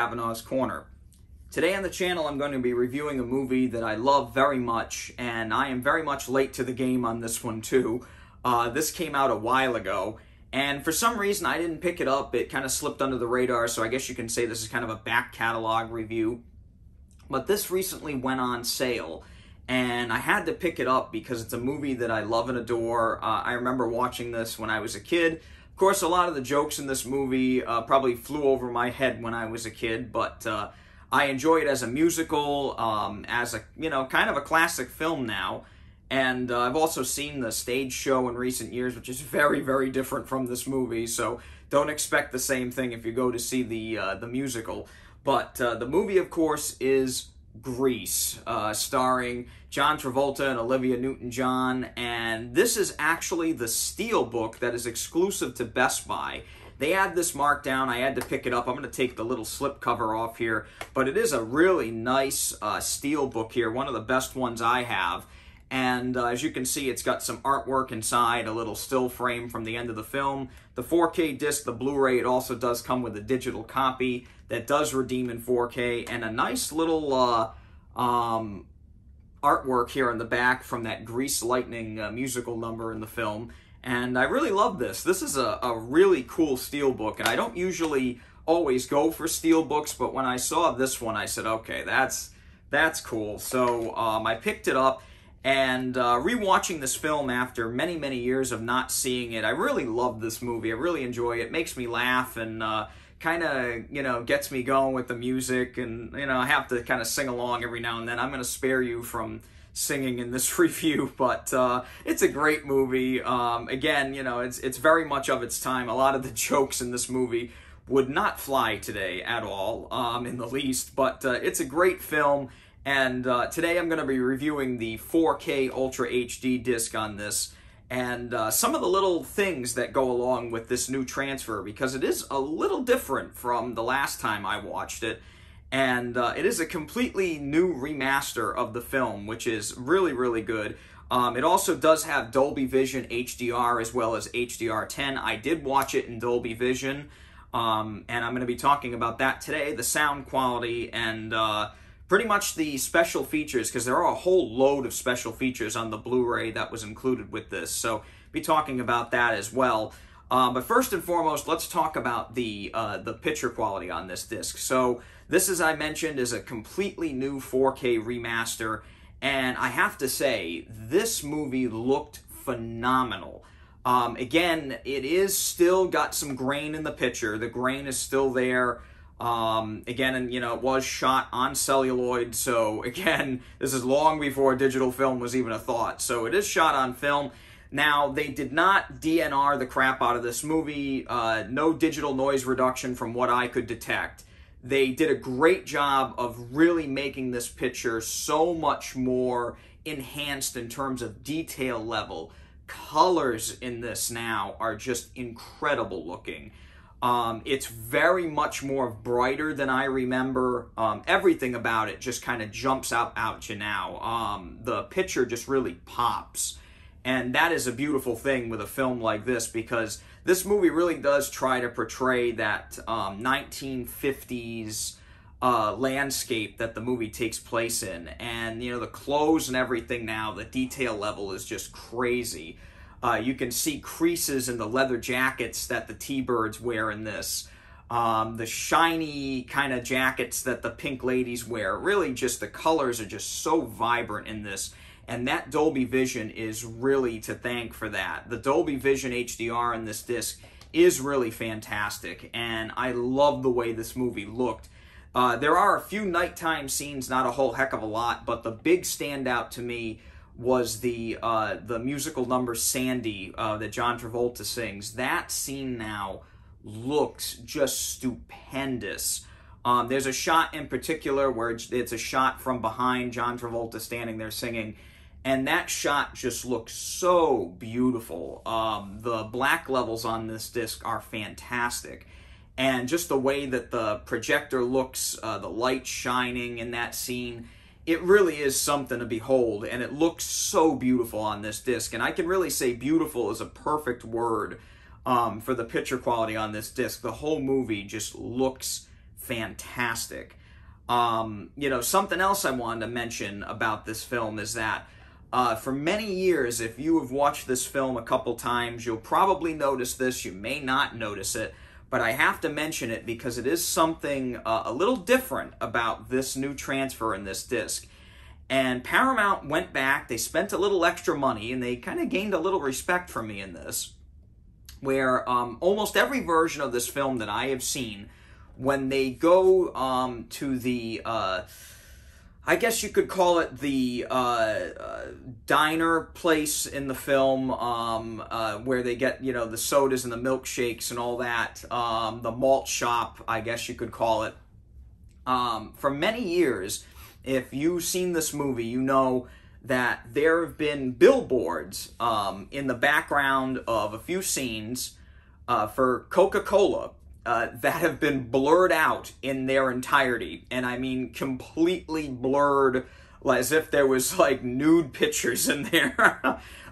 Cavanaugh's Corner. Today on the channel I'm going to be reviewing a movie that I love very much, and I am very much late to the game on this one too. This came out a while ago, and for some reason I didn't pick it up. It kind of slipped under the radar, so I guess you can say this is kind of a back catalog review. But this recently went on sale, and I had to pick it up because it's a movie that I love and adore. I remember watching this when I was a kid. Of course, a lot of the jokes in this movie probably flew over my head when I was a kid, but I enjoy it as a musical, as a, kind of a classic film now. And I've also seen the stage show in recent years, which is very, very different from this movie, so don't expect the same thing if you go to see the musical. But the movie, of course, is Grease, starring John Travolta and Olivia Newton-John, and this is actually the Steelbook that is exclusive to Best Buy. They had this marked down. I had to pick it up. I'm going to take the little slip cover off here, but it is a really nice Steelbook here, one of the best ones I have. And as you can see, it's got some artwork inside, a little still frame from the end of the film. The 4K disc, the Blu-ray, it also does come with a digital copy that does redeem in 4K, and a nice little artwork here on the back from that Grease Lightning musical number in the film. And I really love this. This is a really cool Steelbook, and I don't usually always go for Steelbooks, but when I saw this one, I said, okay, that's cool. So I picked it up. And rewatching this film after many, many years of not seeing it, I really love this movie. I really enjoy it. It makes me laugh and kind of, gets me going with the music. And, I have to kind of sing along every now and then. I'm going to spare you from singing in this review, but it's a great movie. Again, it's very much of its time. A lot of the jokes in this movie would not fly today at all, in the least. But it's a great film. And today I'm going to be reviewing the 4K Ultra HD disc on this, and some of the little things that go along with this new transfer, because it is a little different from the last time I watched it, and it is a completely new remaster of the film, which is really, really good. It also does have Dolby Vision HDR as well as HDR10. I did watch it in Dolby Vision, and I'm going to be talking about that today, the sound quality, and pretty much the special features, because there are a whole load of special features on the Blu-ray that was included with this, so be talking about that as well. But first and foremost, let's talk about the picture quality on this disc. So this, as I mentioned, is a completely new 4K remaster, and I have to say, this movie looked phenomenal. Again, it is still got some grain in the picture. The grain is still there. Again, and it was shot on celluloid, so again, this is long before digital film was even a thought, so it is shot on film. Now, they did not DNR the crap out of this movie, no digital noise reduction from what I could detect. They did a great job of really making this picture so much more enhanced in terms of detail level. Colors in this now are just incredible looking. It's very much more brighter than I remember. Everything about it just kind of jumps out at you now. The picture just really pops. And that is a beautiful thing with a film like this, because this movie really does try to portray that 1950s landscape that the movie takes place in. And, the clothes and everything now, the detail level is just crazy. You can see creases in the leather jackets that the T-Birds wear in this. The shiny kind of jackets that the pink ladies wear. Really just the colors are just so vibrant in this. And that Dolby Vision is really to thank for that. The Dolby Vision HDR in this disc is really fantastic. And I love the way this movie looked. There are a few nighttime scenes, not a whole heck of a lot. But the big standout to me was the musical number Sandy that John Travolta sings. That scene now looks just stupendous. There's a shot in particular where it's a shot from behind John Travolta standing there singing, and that shot just looks so beautiful. The black levels on this disc are fantastic, and just the way that the projector looks, the light shining in that scene, it really is something to behold, and it looks so beautiful on this disc. And I can really say beautiful is a perfect word for the picture quality on this disc. The whole movie just looks fantastic. You know, something else I wanted to mention about this film is that for many years, if you have watched this film a couple times, you'll probably notice this. You may not notice it, but I have to mention it because it is something a little different about this new transfer in this disc. And Paramount went back, they spent a little extra money, and they kind of gained a little respect from me in this, where almost every version of this film that I have seen, when they go to the, I guess you could call it the diner place in the film, where they get, you know, the sodas and the milkshakes and all that, the malt shop, I guess you could call it. For many years, if you've seen this movie, you know that there have been billboards in the background of a few scenes for Coca-Cola that have been blurred out in their entirety. And I mean completely blurred, as if there was like nude pictures in there.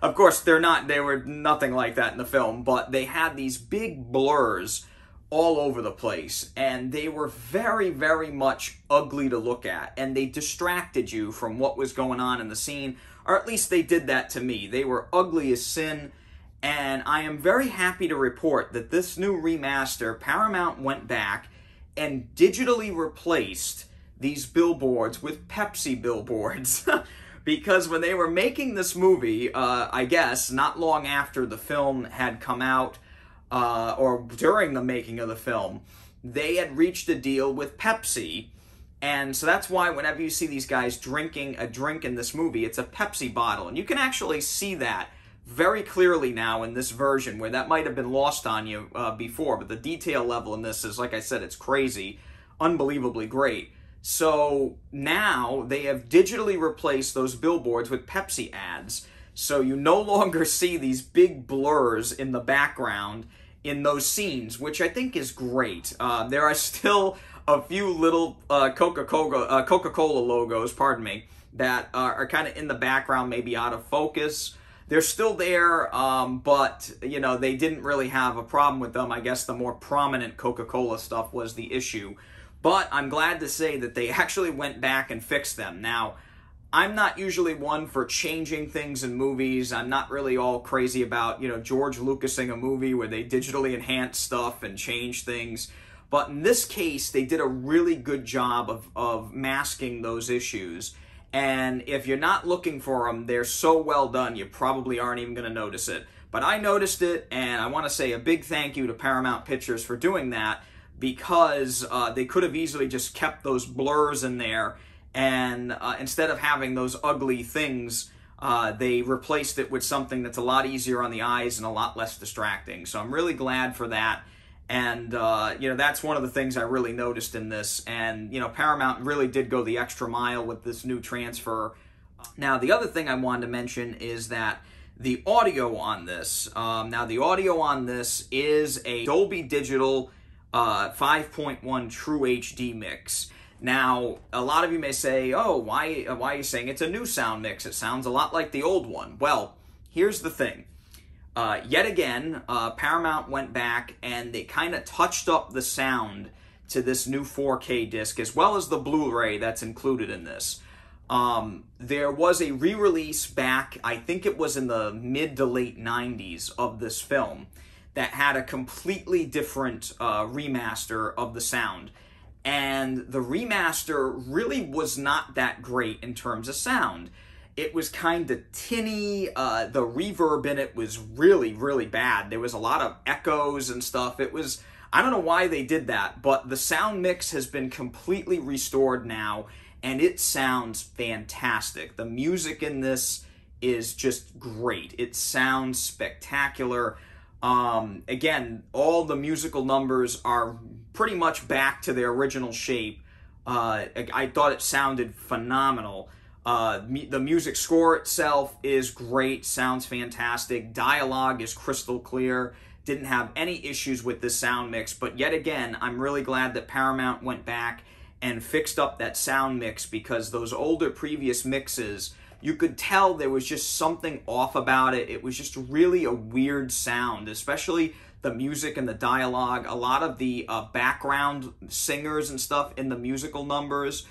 Of course, they were nothing like that in the film, but they had these big blurs all over the place, and they were very, very much ugly to look at, and they distracted you from what was going on in the scene, or at least they did that to me. They were ugly as sin, and I am very happy to report that this new remaster, Paramount went back and digitally replaced these billboards with Pepsi billboards. Because when they were making this movie, I guess, not long after the film had come out, or during the making of the film, they had reached a deal with Pepsi, and so that's why whenever you see these guys drinking a drink in this movie, it's a Pepsi bottle, and you can actually see that very clearly now in this version, where that might have been lost on you before, but the detail level in this is, like I said, it's crazy, unbelievably great. So now they have digitally replaced those billboards with Pepsi ads, so you no longer see these big blurs in the background in those scenes, which I think is great. There are still a few little Coca-Cola logos, pardon me, that are kind of in the background, maybe out of focus. They're still there, but, you know, they didn't really have a problem with them. I guess the more prominent Coca-Cola stuff was the issue. But I'm glad to say that they actually went back and fixed them. Now, I'm not usually one for changing things in movies. I'm not really all crazy about, you know, George Lucasing a movie where they digitally enhance stuff and change things. But in this case, they did a really good job of masking those issues. And if you're not looking for them, they're so well done, you probably aren't even going to notice it. But I noticed it, and I want to say a big thank you to Paramount Pictures for doing that, because they could have easily just kept those blurs in there, and instead of having those ugly things, they replaced it with something that's a lot easier on the eyes and a lot less distracting. So I'm really glad for that. And, you know, that's one of the things I really noticed in this. And, you know, Paramount really did go the extra mile with this new transfer. Now, the other thing I wanted to mention is that the audio on this, now the audio on this is a Dolby Digital 5.1 True HD mix. Now, a lot of you may say, oh, why are you saying it's a new sound mix? It sounds a lot like the old one. Well, here's the thing. Yet again, Paramount went back and they kind of touched up the sound to this new 4K disc, as well as the Blu-ray that's included in this. There was a re-release back, I think it was in the mid to late 90s, of this film that had a completely different remaster of the sound. And the remaster really was not that great in terms of sound. It was kind of tinny. The reverb in it was really, really bad. There was a lot of echoes and stuff. It was, I don't know why they did that, but the sound mix has been completely restored now, and it sounds fantastic. The music in this is just great. It sounds spectacular. Again, all the musical numbers are pretty much back to their original shape. I thought it sounded phenomenal. The music score itself is great, sounds fantastic. Dialogue is crystal clear. Didn't have any issues with this sound mix, but yet again, I'm really glad that Paramount went back and fixed up that sound mix, because those older previous mixes, you could tell there was just something off about it. It was just really a weird sound, especially the music and the dialogue. A lot of the background singers and stuff in the musical numbers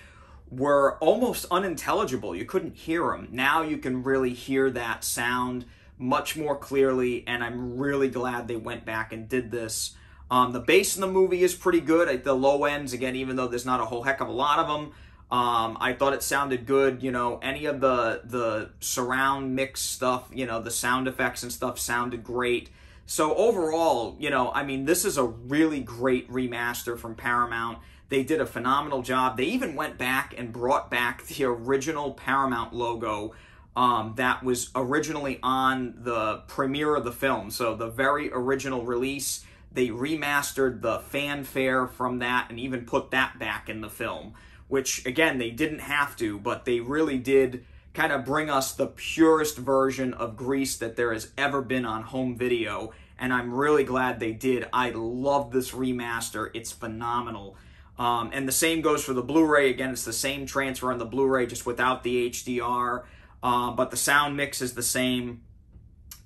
were almost unintelligible. You couldn't hear them. Now you can really hear that sound much more clearly, and I'm really glad they went back and did this. The bass in the movie is pretty good at the low ends, again, even though there's not a whole heck of a lot of them. I thought it sounded good. You know, any of the surround mix stuff, you know, the sound effects and stuff sounded great. So overall, you know, I mean, this is a really great remaster from Paramount. They did a phenomenal job. They even went back and brought back the original Paramount logo that was originally on the premiere of the film. So the very original release, they remastered the fanfare from that and even put that back in the film, which, again, they didn't have to, but they really did kind of bring us the purest version of Grease that there has ever been on home video, and I'm really glad they did. I love this remaster. It's phenomenal. And the same goes for the Blu-ray. Again, it's the same transfer on the Blu-ray, just without the HDR, but the sound mix is the same.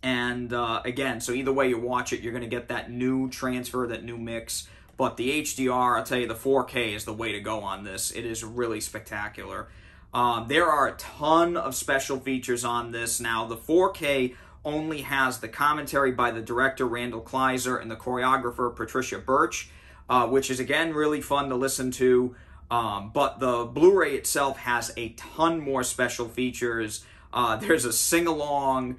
And again, so either way you watch it, you're going to get that new transfer, that new mix. But the HDR, I'll tell you, the 4K is the way to go on this. It is really spectacular. There are a ton of special features on this. Now, the 4K only has the commentary by the director, Randall Kleiser, and the choreographer, Patricia Birch, which is, again, really fun to listen to. But the Blu-ray itself has a ton more special features. There's a sing-along.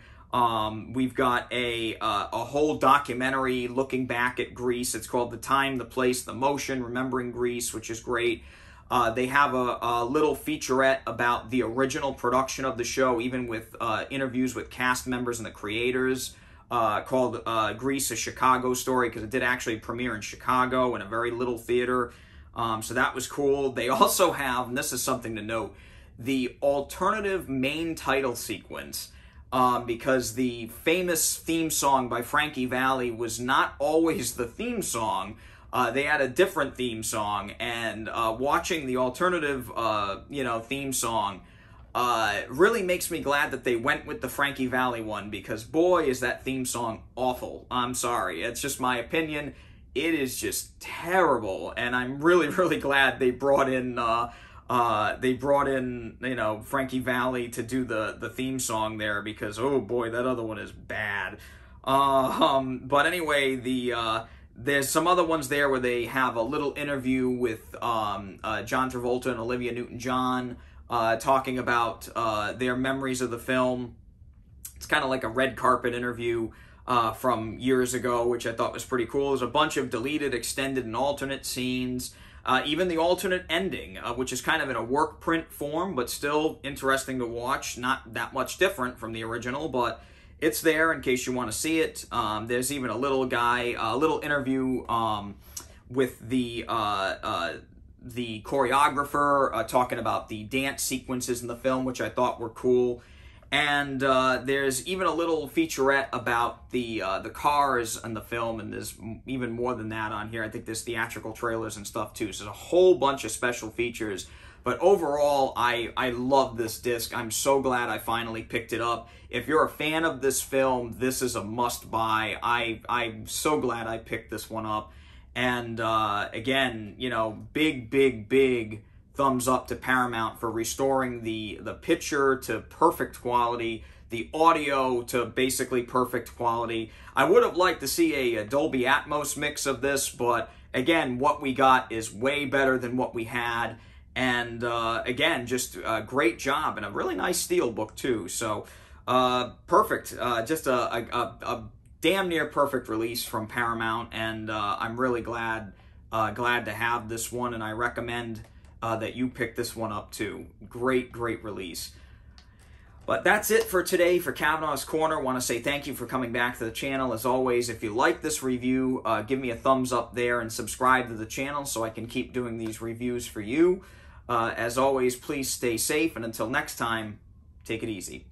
We've got a whole documentary looking back at Grease. It's called The Time, the Place, the Motion, Remembering Grease, which is great. They have a little featurette about the original production of the show, even with interviews with cast members and the creators, called Grease, a Chicago Story, because it did actually premiere in Chicago in a very little theater. So that was cool. They also have, and this is something to note, the alternative main title sequence. Because the famous theme song by Frankie Valli was not always the theme song. They had a different theme song, and watching the alternative, theme song really makes me glad that they went with the Frankie Valli one, because boy, is that theme song awful. I'm sorry. It's just my opinion. It is just terrible, and I'm really, really glad they brought in... Frankie Valli to do the theme song there, because, oh boy, that other one is bad. But anyway, there's some other ones there where they have a little interview with John Travolta and Olivia Newton-John talking about their memories of the film. It's kind of like a red carpet interview from years ago, which I thought was pretty cool. There's a bunch of deleted, extended, and alternate scenes. Even the alternate ending, which is kind of in a work print form, but still interesting to watch. Not that much different from the original, but it's there in case you want to see it. There's even a little interview with the choreographer talking about the dance sequences in the film, which I thought were cool. And there's even a little featurette about the cars in the film, and there's even more than that on here. I think there's theatrical trailers and stuff too. So there's a whole bunch of special features. But overall, I love this disc. I'm so glad I finally picked it up. If you're a fan of this film, this is a must-buy. I'm so glad I picked this one up. And again, you know, big thumbs up to Paramount for restoring the picture to perfect quality, the audio to basically perfect quality. I would have liked to see a Dolby Atmos mix of this, but again, what we got is way better than what we had. And again, just a great job, and a really nice steelbook too. So perfect, just a damn near perfect release from Paramount, and I'm really glad to have this one, and I recommend that you pick this one up too. Great release. But that's it for today for Cavanaugh's Corner. I want to say thank you for coming back to the channel. As always, if you like this review, give me a thumbs up there and subscribe to the channel so I can keep doing these reviews for you. As always, please stay safe, and until next time, take it easy.